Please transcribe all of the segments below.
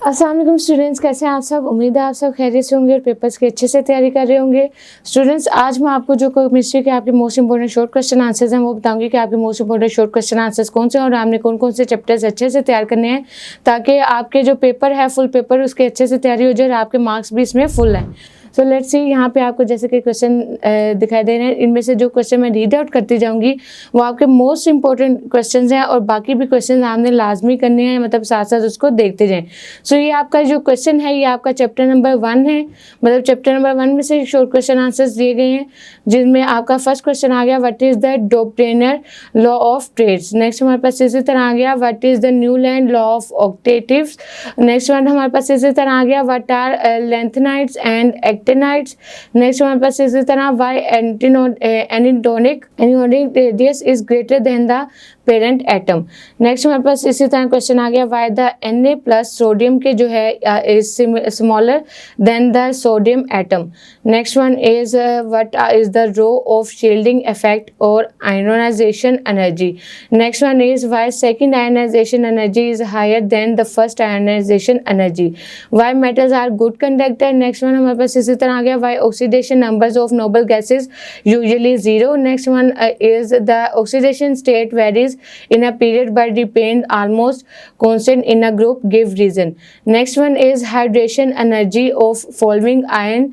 अस्सलाम वालेकुम स्टूडेंट्स, कैसे हैं आप सब। उम्मीद है आप सब खैरियत से होंगे और पेपर्स की अच्छे से तैयारी कर रहे होंगे। स्टूडेंट्स, आज मैं आपको जो केमिस्ट्री के आपके most important short question answers हैं वो बताऊंगी कि आपके most important short question answers कौन से हैं और आपने कौन कौन से चैप्टर्स अच्छे से तैयार करने हैं, ताकि आपके जो पेपर है फुल पेपर उसके अच्छे से तैयारी हो जाए और आपके मार्क्स भी इसमें फुल हैं। सो लेट्स सी, यहाँ पे आपको जैसे कि क्वेश्चन दिखाई दे रहे हैं, इनमें से जो क्वेश्चन मैं रीड आउट करती जाऊंगी वो आपके मोस्ट इंपॉर्टेंट क्वेश्चंस हैं और बाकी भी क्वेश्चन आपने लाजमी करने हैं, मतलब साथ साथ उसको देखते जाएं। सो ये आपका जो क्वेश्चन है ये आपका चैप्टर नंबर 1 है, मतलब चैप्टर नंबर 1 में से शॉर्ट क्वेश्चन आंसर्स दिए गए हैं, जिसमें आपका फर्स्ट क्वेश्चन आ गया what is the Dobereiner law of triads. Next हमारे पास इसी तरह आ गया what is the new land law of octaves. Next one हमारे पास इसी तरह आ गया what are lanthanides and actinides. Next हमारे पास इसी तरह why anionic radius is greater than the parent atom. Next हमारे पास इसी तरह क्वेश्चन आ गया why the Na plus sodium के जो है is smaller than the sodium atom. Next one is what is the role of shielding effect और ionization energy. Next one is why second ionization energy is higher than the first ionization energy. Why metals are good conductor. Next one हमारे पास इसी तरह आ गया why oxidation numbers of noble gases usually 0। Next one is the oxidation state varies in a period but remain almost constant in a group, give reason. Next one is hydration energy of following ion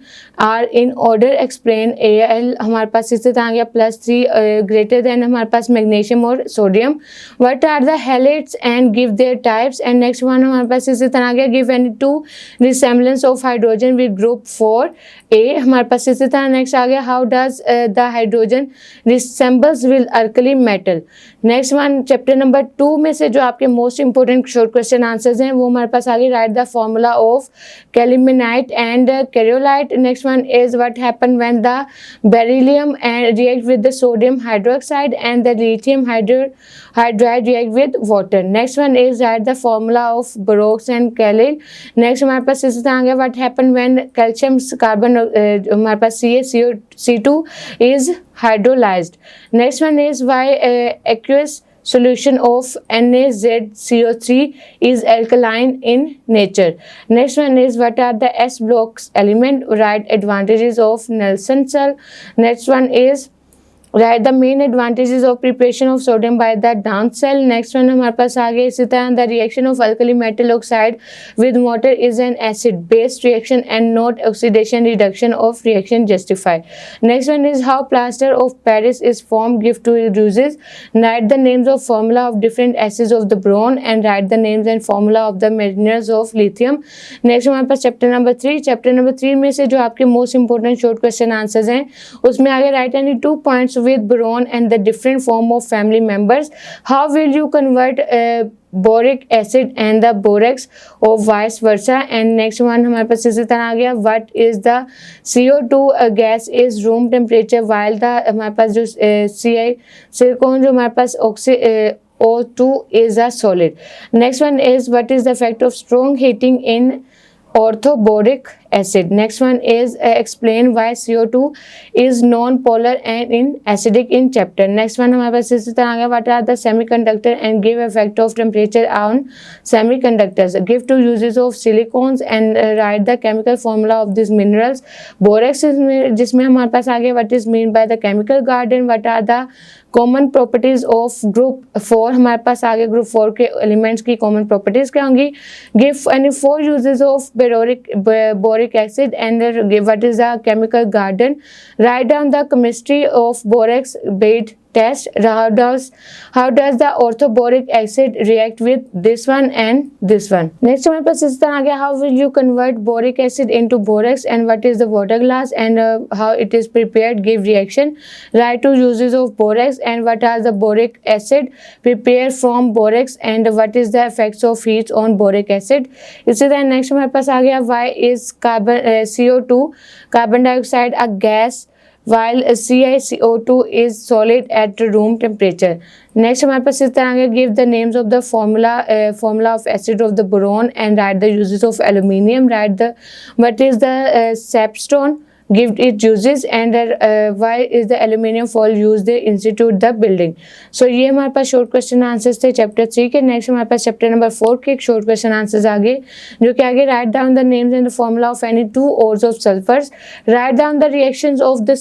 are in order explain। Al हमारे पास इसी तरह आ गया +3 greater than हमारे पास magnesium और sodium. what are the halides and give their types। and next one हमारे पास इसी तरह आ गया give any two resemblance of hydrogen with group 4a। हमारे पास इसी तरह नेक्स्ट आ गया how does the hydrogen resembles with alkali metal। Next one chapter number 2 में से जो आपके most important short question answers हैं वो हमारे पास आगे write the formula of calvinite and cryolite. Next one is what happen when the beryllium and react with the sodium hydroxide and the lithium hydride react with water. Next one is write the formula of borax and kaolin. Next हमारे पास इसी तरह आ गया what happen when calcium carbon हमारे पास CaCO2 is hydrolyzed। Next one is why aqueous solution of NaZCO3 is alkaline in nature। Next one is what are the S blocks element, right advantages of Nelson cell। Next one is write the main advantages of preparation of sodium by the down cell। next one हमारे पास आ गया इसी तरह the reaction of alkali metal oxide with water is an acid based reaction and not oxidation reduction of reaction justified। next one is how plaster of Paris is formed, give two uses। write the names of formula of different acids of the boron and write the names and formula of the minerals of lithium। next हमारे पास chapter number 3। Chapter number 3 में से जो आपके most important short question answers हैं उसमें आगे right any 2 points with boron and the different form of family members। how will you convert boric acid and the borax or vice versa। and next one हमारे पास इसी तरह आ गया what is the CO2 gas is room temperature while the हमारे पास जो silicon जो हमारे पास O2 is a solid। next one is what is the effect of strong heating in orthoboric acid। next one is explain why CO2 is non-polar and in acidic in chapter। next one हमारे पास इसी तरह आ गया what are the semiconductor and give effect of temperature on semiconductors, give two uses of silicons and write the chemical formula of these minerals। borax जिसमें हमारे पास आ गया what is mean by the chemical garden, what are the common properties of group 4। हमारे पास आगे group 4 के elements की कॉमन प्रॉपर्टीज क्या होंगी। Give any 4 uses of boric acid and give what is the chemical garden. Right down the chemistry of borax bed test। how does the orthoboric acid react with this one and this one। next हमारे पास इस तरह आ गया how will you convert boric acid into borax and what is the water glass and how it is prepared, give reaction। write 2 uses of borax and what are the boric acid prepared from borax and what is the effects of heat on boric acid। इसी तरह next हमारे पास आ गया why is CO2 carbon dioxide a gas while CaCO2 is solid at room temperature। next हमारे पास इस तरह आ गया give the names of the formula of acid of the boron and write the uses of aluminium। write the what is the sapstone give its uses and why is the aluminium foil used they institute the building. So ये हमारे पास short question answers थे chapter 3 के. Next हमारे पास chapter number 4 के short question answers आगे, जो कि आगे write down the names and the formula of any two ores of sulphurs, right down the reactions of the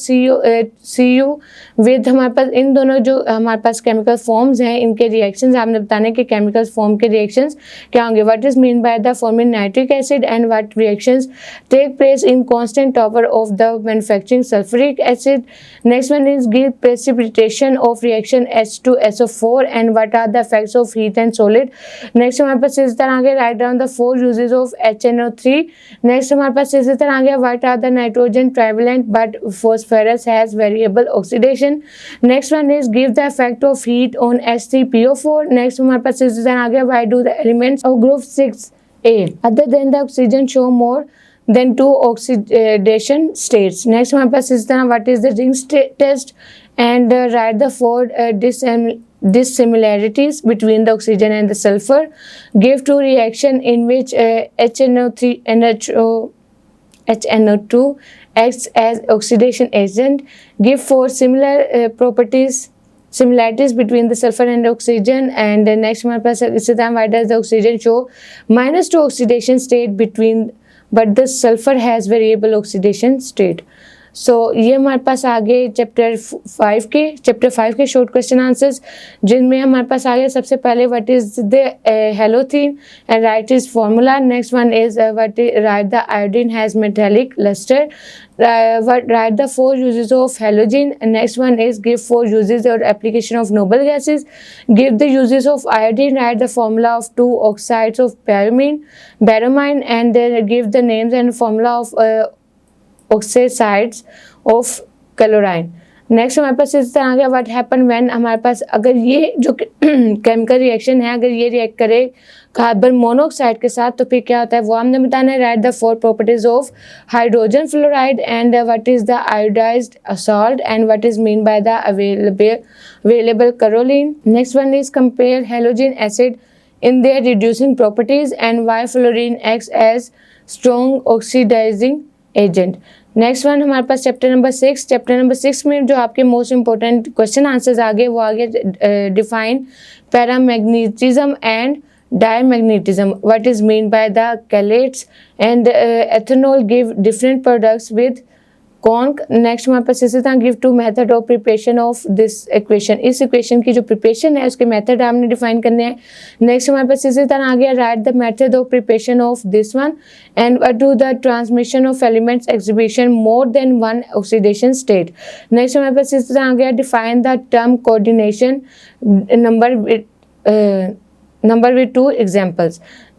CU with, हमारे पास इन दोनों जो हमारे पास केमिकल फॉर्म्स हैं इनके रिएक्शंस आपने बताने के केमिकल फॉर्म के रिएक्शंस क्या होंगे. What is mean by the forming nitric acid and what reactions take place in constant topper of the manufacturing sulphuric acid. Next one is give precipitation of reaction H2SO4 and what are the effects of heat and solid. Next हमारे पास इस तरह आगे write down the 4 uses of HNO3. Next हमारे पास इसी तरह आगे what are the nitrogen trivalent but phosphorus has variable oxidation. Next one is give the effect of heat on H3PO4. Next हमारे पास इसी तरह आगे why do the elements of group 6A other than the oxygen show more than 2 oxidation states. Next हमारे पास इस तरह what is the ring test and write the 4 dissimilarities between the oxygen and the sulfur. Give 2 reaction in which HNO2 acts as oxidation agent. Give 4 similar similarities between the sulfur and oxygen. And next हमारे पास इसी तरह why does the oxygen show -2 oxidation state between but the sulfur has variable oxidation state. सो ये हमारे पास आगे chapter 5 के short question answers, जिनमें हमारे पास आगे सबसे पहले what is the halothane and write is formula. Next one is what write the iodine has metallic lustre. Write the 4 uses of halogen. Next one is give 4 uses or application of noble gases. Give the uses of iodine. Write the formula of 2 oxides of bromine and then give the names and formula of oxides of chlorine. Next हमारे पास इस तरह आ गया what happen when, हमारे पास अगर ये जो केमिकल रिएक्शन है अगर ये रिएक्ट करे कार्बन मोनोऑक्साइड के साथ तो फिर क्या होता है वो हमने बताना है. Write the 4 properties of hydrogen fluoride and what is the iodised salt and what is mean by the available chlorine. Next one is compare halogen acid in their reducing properties and why fluorine acts as strong oxidizing agent. Next one हमारे पास chapter number 6 में जो आपके most important question answers आगे वो आगे define paramagnetism and diamagnetism. What is mean by the कैलेट्स and ethanol give different products with conc. Next हमारे पास इसी तरह give 2 method of preparation of this equation. इस इक्वेशन की जो प्रिपरेशन है उसके मेथड आपने डिफाइन करने हैं. नेक्स्ट हमारे पास इसी तरह आ गया right the method of preparation of this one and what do the transmission of elements exhibition more than 1 oxidation state. Next हमारे पास इसी तरह आ गया define the term coordination number with 2 examples.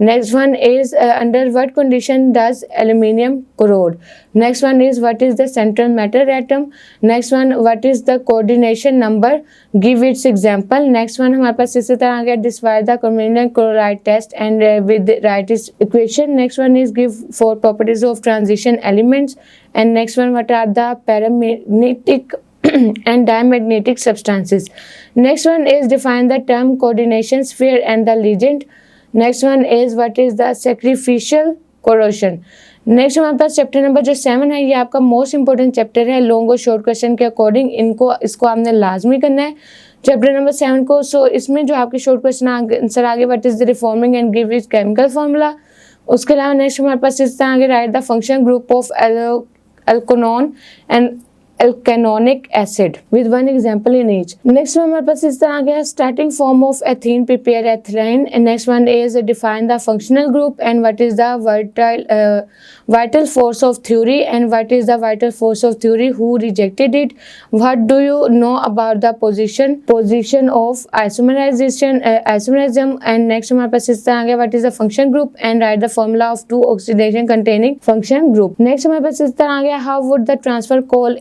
Next one is under what condition does aluminium corrode. Next one is what is the central matter atom. Next one what is the coordination number, give its example. Next one हमारे पास इसी तरह आ गया describe the covalent chloride test and with the right is equation. Next one is give 4 properties of transition elements and next one what are the paramagnetic and diamagnetic substances. Next one is define the term coordination sphere and the legend. Next one is what is the sacrificial corrosion. Next हमारे पास chapter number जो 7 है ये आपका most important chapter है long और short question के according इसको आपने लाजमी करना है चैप्टर नंबर 7 को. सो इसमें जो आपके शॉर्ट क्वेश्चन आंसर आगे what is the reforming and give is chemical formula. उसके अलावा नेक्स्ट हमारे पास इस तरह आगे write the function group of alkanone and alkanonic acid with 1 example in each. Next one हमारे पास इस तरह आ गया starting form of ethene prepare ethylene and next one is define the functional group and what is the vital force of theory and what is the vital force of theory, who rejected it, what do you know about the position of isomerism and next हमारे पास इस तरह आ गया what is the function group and write the formula of 2 oxidation containing function group. Next हमारे पास इस तरह आ गया how would the transfer coal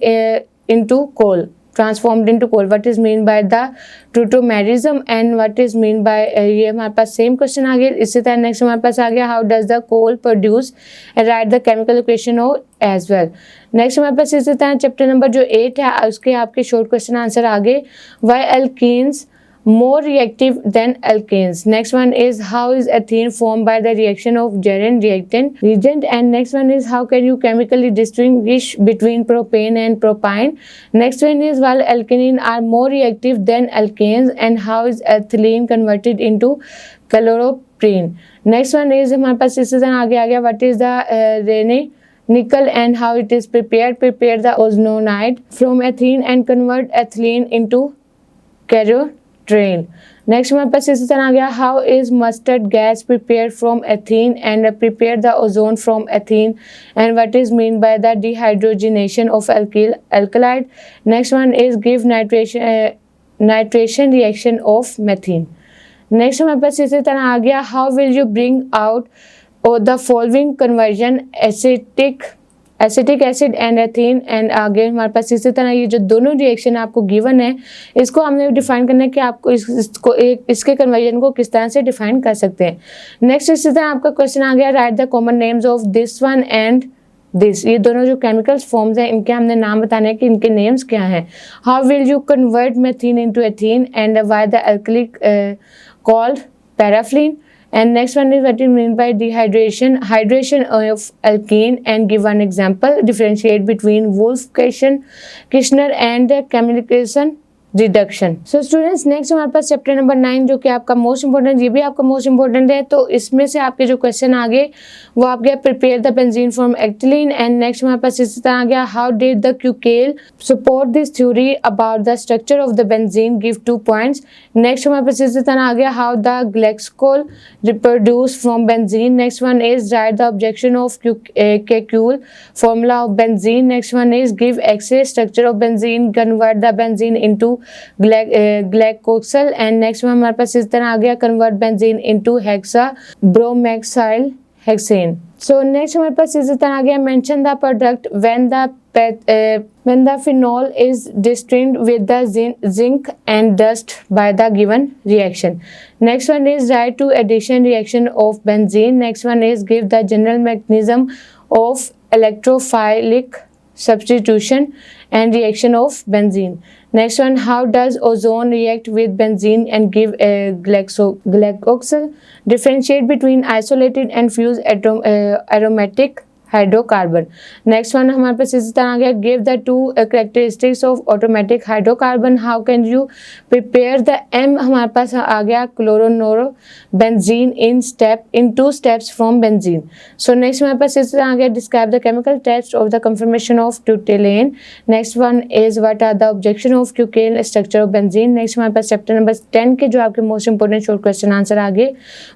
into coal transformed into coal, what is mean by the tautomerism and what is mean by ये हमारे पास same question आ गया. इसी तरह नेक्स्ट हमारे पास आ गया how does the coal produce and write the chemical equation as well. Next हमारे पास इसी तरह चैप्टर नंबर जो 8 है उसके आपके शॉर्ट क्वेश्चन आंसर आगे why alkenes more reactive than alkanes. Next one is how is ethene formed by the reaction of gerend reagent. And next one is how can you chemically distinguish between propane and propyne. Next one is while alkanes are more reactive than alkanes, and how is ethylene converted into chloroprene. Next one is हमारे पास इसी तरह आगे आ गया what is the Rene nickel and how it is prepared. Prepare the ozonide from ethene and convert ethylene into chloroprene. Next हमारे पास इसी तरह आ गया how is mustard gas prepared from ethene and prepare the ozone from ethene and what is mean by the dehydrogenation of alkylide. Next one is give nitration reaction of methane. Next हमारे पास इसी तरह आ गया how will you bring out the following conversion acetic acid and ethene. And आगे हमारे पास इसी तरह ये जो दोनों रिएक्शन आपको गिवन है इसको हमने डिफाइन करना है कि आपको इसके कन्वर्जन को किस तरह से डिफाइन कर सकते हैं. नेक्स्ट इसी तरह आपका क्वेश्चन आ गया right the common names of this one and this. ये दोनों जो केमिकल्स फॉर्म्स हैं इनके हमने नाम बताने हैं कि इनके नेम्स क्या हैं. How will you convert methane into ethane and why the alkali called parafin. And next one is what you mean by hydration of alkene and give one example. Differentiate between Wolff-Kishner and communication reduction. So students next हमारे पास chapter number 9 जो कि आपका most important, ये भी आपका most important है. तो इसमें से आपके जो क्वेश्चन आ गए वो आप गया prepare the benzene from acetylene. And next हमारे पास इसी तरह आ गया how did the Kekule support this theory about the structure of the benzene give 2 points. Next हमारे पास इसी तरह आ गया how the glyoxal reproduce from benzene. Next one is write the objection of Kekule formula of benzene. Next one is give एक्से structure of benzene convert the benzene into ग्लाइकोक्सल. And next में हमारे पास इस तरह आ गया कन्वर्ट बेंजीन इनटू हेक्सा ब्रोमैक्साइल hexane. So next हमारे पास इसी तरह आ गया mention the product when the phenol is distinct with the zinc and dust by the given reaction. Next one is write to addition reaction of benzene. Next one is give the general mechanism of electrophilic substitution and reaction of benzene. Next one, how does ozone react with benzene and give a glycoxyl? Differentiate between isolated and fused aromatic hydrocarbon. Next one हमारे पास इसी तरह आ गया give the 2 characteristics of automatic hydrocarbon. How can you prepare the um हमारे पास आ गया chloronitro benzene in 2 steps from benzene. So next हमारे पास इसी तरह आ गया describe the chemical test of the confirmation of ट्यूटेलेन. Next one is what are the objection of Kekule structure of benzene. Next हमारे पास चैप्टर नंबर 10 के जो आपके most important short question answer आगे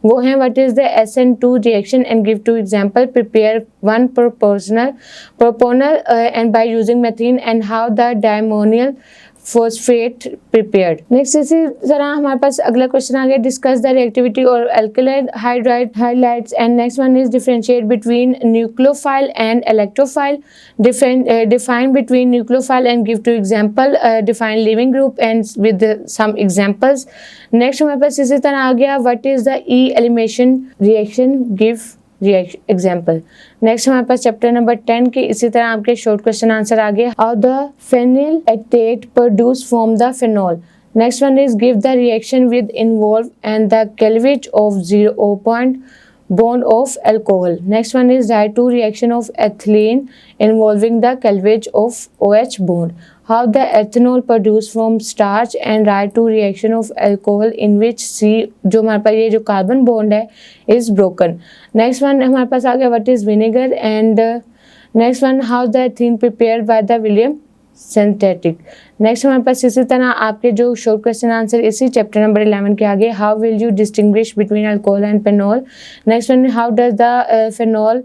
वो हैं what is the SN2 reaction and give 2 example. Prepare 1 proponal and by using methane and how the diammonium phosphate prepared. Next इसी तरह हमारे पास अगला क्वेश्चन आ गया डिस्कस द रिएक्टिविटी और alkaloid hydrides. And next one is differentiate between nucleophile and electrophile. Define between nucleophile and give 2 example. Define living group and with some examples. Next हमारे पास इसी तरह आ गया what is the elimination reaction give example. Next हमारे पास chapter number 10 के इसी तरह आपके शॉर्ट क्वेश्चन आंसर आ गए how the phenyl acetate produce from the phenol. Next one is give the reaction with involve and the cleavage of 0 point bond of alcohol. Next one is write 2 reaction of ethylene involving the cleavage of OH bond. How the ethanol produced from starch and write 2 reaction of alcohol in which C जो हमारे पास ये जो carbon bond है is broken. Next one हमारे पास आ गया what is vinegar and next one how the ethene prepared by the William synthetic. Next हमारे पास इसी तरह आपके जो शॉर्ट क्वेश्चन आंसर इसी चैप्टर नंबर 11 के आगे how will you distinguish between alcohol and phenol. Next one how does the phenol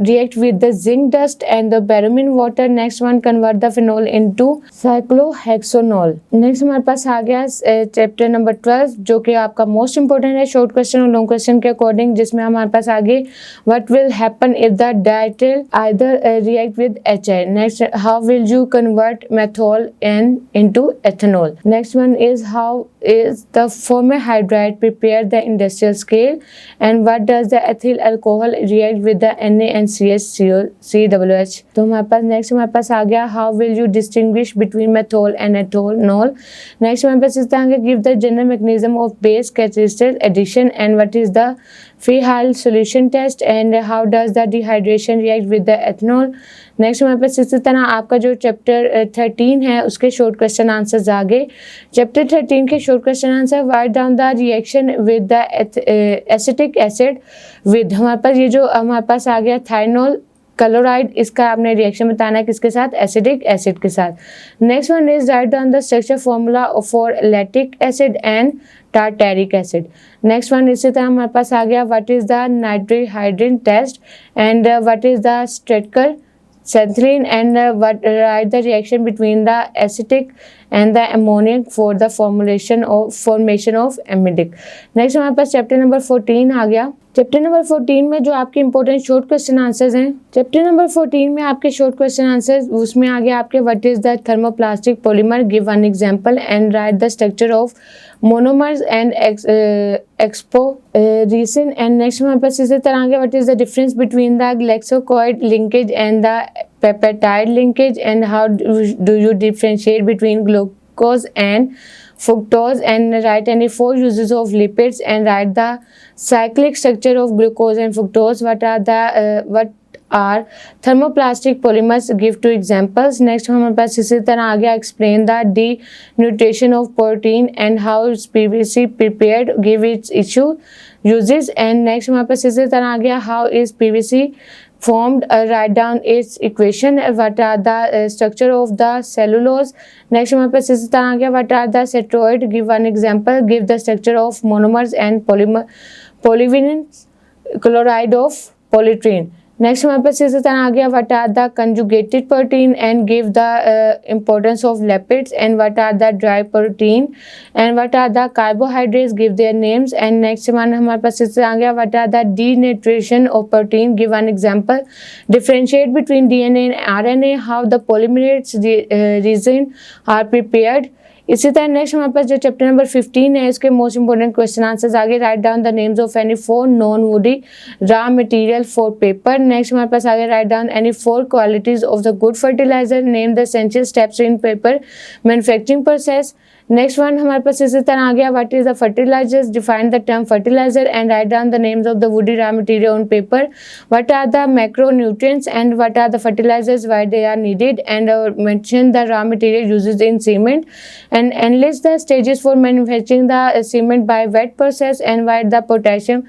react with the zinc dust and the bromine water. Next one convert the phenol into cyclohexanol. Next हमारे पास आ गया chapter number 12 जो कि आपका most important है short question और long question के अकॉर्डिंग, जिसमें हमारे पास आगे what will happen if the diethyl ether react with HI. Next how will you convert methanol into ethanol. Next one is how is the formaldehyde prepared the industrial scale, and what does the ethyl alcohol react with the Na and CH तो हमारे पास next हमारे पास आ गया how will you distinguish between methyl and ethanol. Next हमारे पास इस तरह give the general mechanism of base catalytic addition and what is the Fehal solution test and how does the dehydration react with the ethanol. Next हमारे पास इसी तरह आपका जो चैप्टर 13 है उसके शॉर्ट क्वेश्चन आंसर्स आ गए. चैप्टर 13 के short question answer right down the reaction with the acetic acid with हमारे पास ये जो हमारे पास आ गया थाइनोल क्लोराइड, इसका आपने रिएक्शन बताना है किसके साथ, एसिडिक एसिड के साथ. Next one is write down the structure formula for lactic acid and tartaric acid. Next one इसी तरह हमारे पास आ गया what is the ninhydrin test and what is the structure Centylene and write the reaction between the acetic and the ammonium for the formation of amidic. Next हमारे पास chapter number 14 आ गया. Chapter number 14 में जो आपके important short question answers हैं, chapter number 14 में आपके short question answers उसमें आ गया आपके what is the thermoplastic polymer, give one example and write the structure of monomers and एक्सपोरेसिन. एंड नेक्स्ट हमारे पास इसी तरह आ गया what is the difference between the glycoside linkage and the peptide linkage and how do you differentiate between glucose and fructose and write any 4 uses of lipids and write the cyclic structure of glucose and fructose. What are thermoplastic polymers, give 2 examples. Next हमारे पास इसी तरह आ गया explain the denutrition of protein and how is PVC prepared, give its uses. And next हमारे पास इसी तरह आ गया how is PVC formed, write down its equation. What are the structure of the cellulose. Next हमारे पास इसी तरह आ गया what are the steroid, give one example, give the structure of monomers and polyvinyl chloride of polytrine. Next हमारे पास इसी तरह आ गया what are the conjugated protein and give the importance of lipids and what are the dry protein and what are the carbohydrates, give their names. And next हमारे पास इसी तरह आ गया what are the denaturation of protein, give one example, differentiate between DNA and RNA, how the polymerase region are prepared. इसी तरह next हमारे पास जो चैप्टर नंबर 15 है इसके मोस्ट इंपोर्टेंट क्वेश्चन आंसर्स आगे write down the names of any 4 non woody raw material for paper. Next हमारे पास आगे write down any 4 qualities of the good fertiliser, name the essential steps in paper manufacturing process. Next one हमारे पास इसी तरह आ गया what is the fertilisers, define the term fertiliser and write down the names of the woody raw material on paper. What are the macronutrients and what are the fertilisers, why they are needed and mention the raw material used in cement and enlist the stages for manufacturing the cement by wet process and why the potassium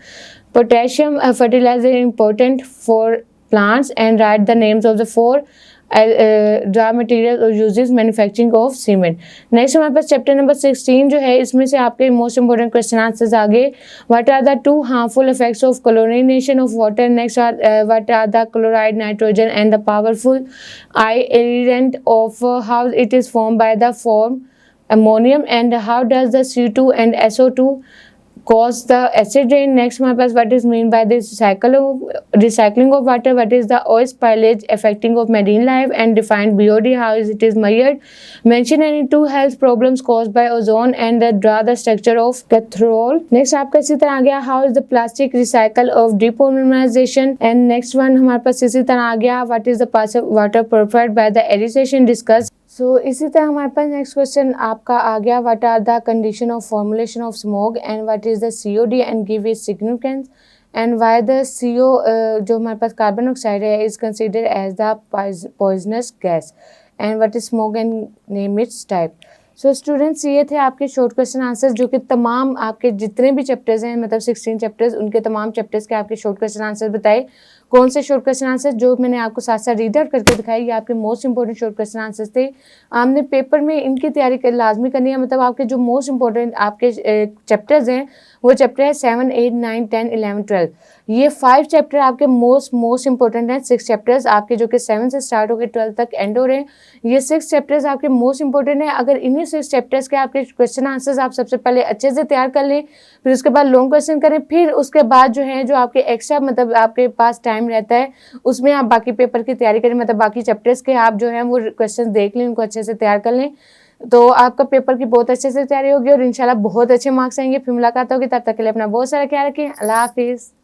fertilizer important for plants and write the names of the 4 raw materials or uses manufacturing of cement. Next हमारे पास chapter number 16 जो है इसमें से आपके most important question answers आगे what are the 2 harmful effects of chlorination of water. Next what are the chloride nitrogen and the powerful irritant of how it is formed by the form ammonium and how does the CO2 and SO2 cause the acid rain. Next हमारे पास what is mean by this recycling of water, what is the oil spillage affecting of marine life and define BOD, how is it is measured, mention any 2 health problems caused by ozone and draw the structure of cathode. Next आपका इसी तरह आ गया how is the plastic recycle of depolymerization and next one हमारे पास इसी तरह आ गया what is the passive water purified by the aeration discussed. सो इसी तरह हमारे पास नेक्स्ट क्वेश्चन आपका आ गया what are the condition of formulation of smoke and what is the COD and give its significance and why the CO जो हमारे पास carbon oxide है is considered as the poisonous gas and what is smoke and name its type. So students ये थे आपके short question answers जो कि तमाम आपके जितने भी चैप्टर्स हैं मतलब 16 चैप्टर्स उनके तमाम चैप्टर्स के आपके शॉर्ट क्वेश्चन आंसर्स बताए. कौन से शॉर्ट क्वेश्चन आंसर जो मैंने आपको साथ साथ रीड आउट करके दिखाई ये आपके most important short question answers थे. आपने पेपर में इनकी तैयारी लाजमी करनी है मतलब आपके जो मोस्ट इंपॉर्टेंट आपके चैप्टर्स हैं वो चैप्टर है 7, 8, 9, 10, 11, 12. ये 5 चैप्टर आपके मोस्ट इंपॉर्टेंट हैं. 6 चैप्टर्स आपके जो कि 7 से स्टार्ट होकर 12 तक एंड हो रहे हैं. ये 6 चैप्टर्स आपके मोस्ट इंपॉर्टेंट हैं. अगर इन्हीं 6 चैप्टर्स के आपके क्वेश्चन आंसर्स आप सबसे पहले अच्छे से तैयार कर लें फिर उसके बाद लॉन्ग क्वेश्चन करें फिर उसके बाद जो है जो आपके एक्स्ट्रा मतलब आपके पास टाइम रहता है उसमें आप बाकी पेपर की तैयारी करें मतलब बाकी चैप्टर्स के आप जो है वो क्वेश्चन देख लें उनको अच्छे से तैयार कर लें तो आपका पेपर की बहुत अच्छे से तैयारी होगी और इंशाल्लाह बहुत अच्छे मार्क्स आएंगे। फिर मुलाकात होगी, तब तक के लिए अपना बहुत सारा ख्याल रखिए। अल्लाह हाफिज़।